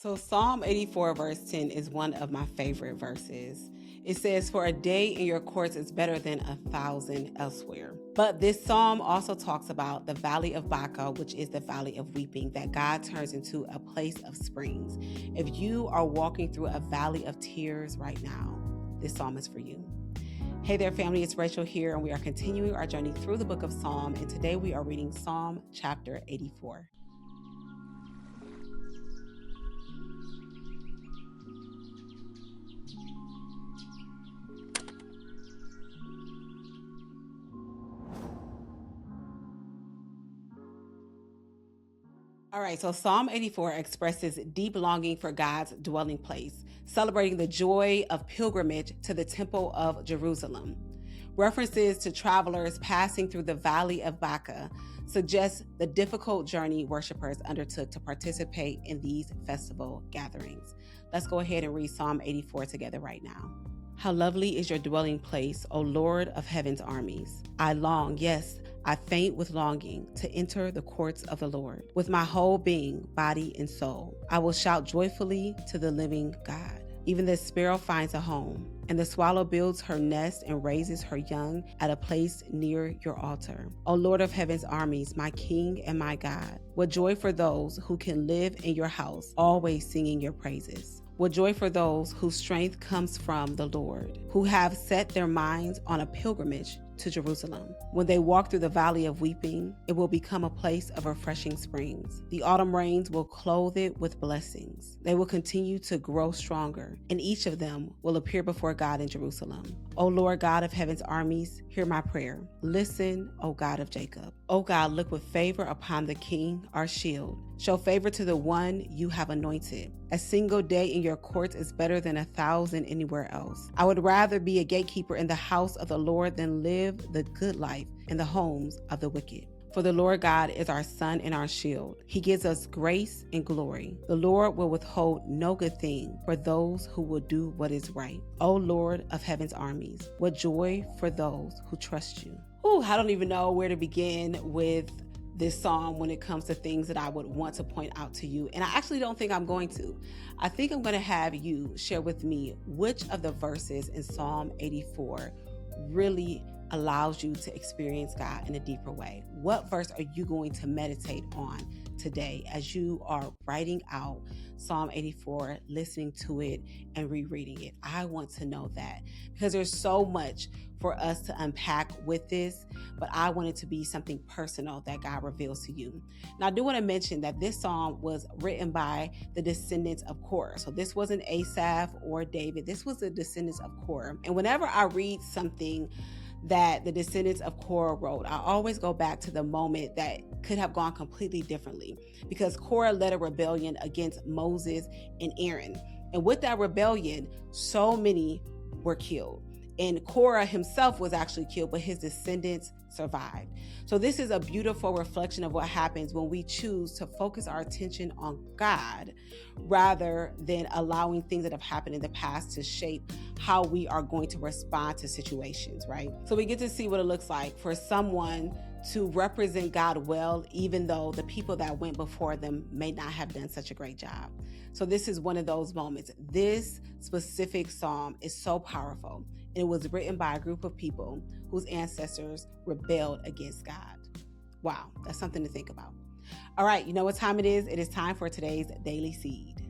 So Psalm 84 verse 10 is one of my favorite verses. It says, "For a day in your courts is better than 1,000 elsewhere." But this psalm also talks about the valley of Baca, which is the valley of weeping, that God turns into a place of springs. If you are walking through a valley of tears right now, this psalm is for you. Hey there, family, it's Rachel here, and we are continuing our journey through the book of Psalm, and today we are reading Psalm chapter 84. All right, so Psalm 84 expresses deep longing for God's dwelling place, celebrating the joy of pilgrimage to the Temple of Jerusalem. References to travelers passing through the Valley of Baca suggest the difficult journey worshipers undertook to participate in these festival gatherings. Let's go ahead and read Psalm 84 together right now. How lovely is your dwelling place, O Lord of heaven's armies. I long, yes, I faint with longing to enter the courts of the Lord. With my whole being, body, and soul, I will shout joyfully to the living God. Even the sparrow finds a home, and the swallow builds her nest and raises her young at a place near your altar. O Lord of heaven's armies, my King and my God, what joy for those who can live in your house, always singing your praises. What joy for those whose strength comes from the Lord, who have set their minds on a pilgrimage to Jerusalem. When they walk through the valley of weeping, it will become a place of refreshing springs. The autumn rains will clothe it with blessings. They will continue to grow stronger, and each of them will appear before God in Jerusalem. O Lord God of heaven's armies, hear my prayer. Listen, O God of Jacob. O God, look with favor upon the King, our shield. Show favor to the one you have anointed. A single day in your courts is better than 1,000 anywhere else. I would rather be a gatekeeper in the house of the Lord than live the good life in the homes of the wicked. For the Lord God is our sun and our shield. He gives us grace and glory. The Lord will withhold no good thing for those who will do what is right. O Lord of heaven's armies, what joy for those who trust you. I don't even know where to begin with this psalm when it comes to things that I would want to point out to you. And I actually don't think I'm going to. I think I'm going to have you share with me which of the verses in Psalm 84 really allows you to experience God in a deeper way. What verse are you going to meditate on today as you are writing out Psalm 84, listening to it and rereading it? I want to know that because there's so much for us to unpack with this, but I want it to be something personal that God reveals to you. Now, I do want to mention that this psalm was written by the descendants of Kora. So this wasn't Asaph or David. This was the descendants of Kora. And whenever I read something that the descendants of Kora wrote, I always go back to the moment that could have gone completely differently, because Kora led a rebellion against Moses and Aaron. And with that rebellion, so many were killed. And Kora himself was actually killed, but his descendants survived. So this is a beautiful reflection of what happens when we choose to focus our attention on God rather than allowing things that have happened in the past to shape how we are going to respond to situations, right? So we get to see what it looks like for someone to represent God well, even though the people that went before them may not have done such a great job. So this is one of those moments. This specific psalm is so powerful. It was written by a group of people whose ancestors rebelled against God. Wow, that's something to think about. All right, you know what time it is? It is time for today's Daily Seed.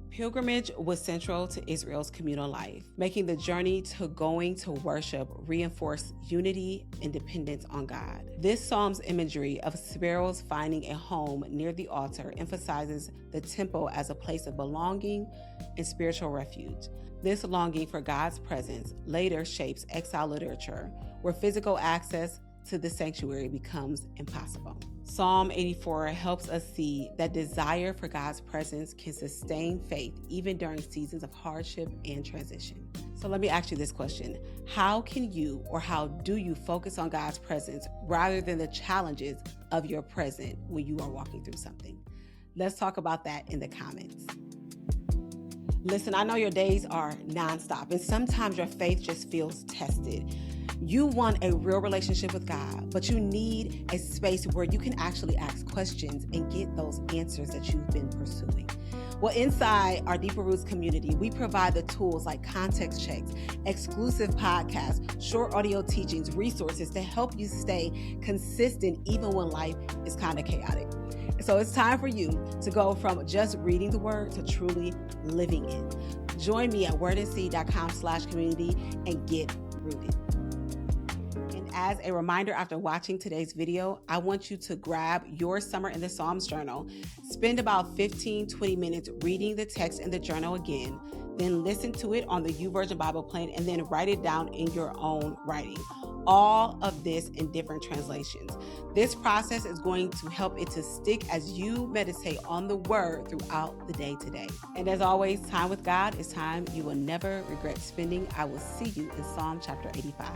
Pilgrimage was central to Israel's communal life, making the journey to going to worship reinforce unity and dependence on God. This psalm's imagery of sparrows finding a home near the altar emphasizes the temple as a place of belonging and spiritual refuge. This longing for God's presence later shapes exile literature, where physical access to the sanctuary becomes impossible. Psalm 84 helps us see that desire for God's presence can sustain faith even during seasons of hardship and transition. So let me ask you this question. How can you or how do you focus on God's presence rather than the challenges of your present when you are walking through something? Let's talk about that in the comments. Listen, I know your days are nonstop, and sometimes your faith just feels tested. You want a real relationship with God, but you need a space where you can actually ask questions and get those answers that you've been pursuing. Well, inside our Deeper Roots community, we provide the tools like context checks, exclusive podcasts, short audio teachings, resources to help you stay consistent even when life is kind of chaotic. So it's time for you to go from just reading the word to truly living it. Join me at wordandseed.com/community and get rooted. And as a reminder, after watching today's video, I want you to grab your Summer in the Psalms journal, spend about 15-20 minutes reading the text in the journal again, then listen to it on the YouVersion Bible plan, and then write it down in your own writing. All of this in different translations. This process is going to help it to stick as you meditate on the word throughout the day today. And as always, time with God is time you will never regret spending. I will see you in Psalm chapter 85.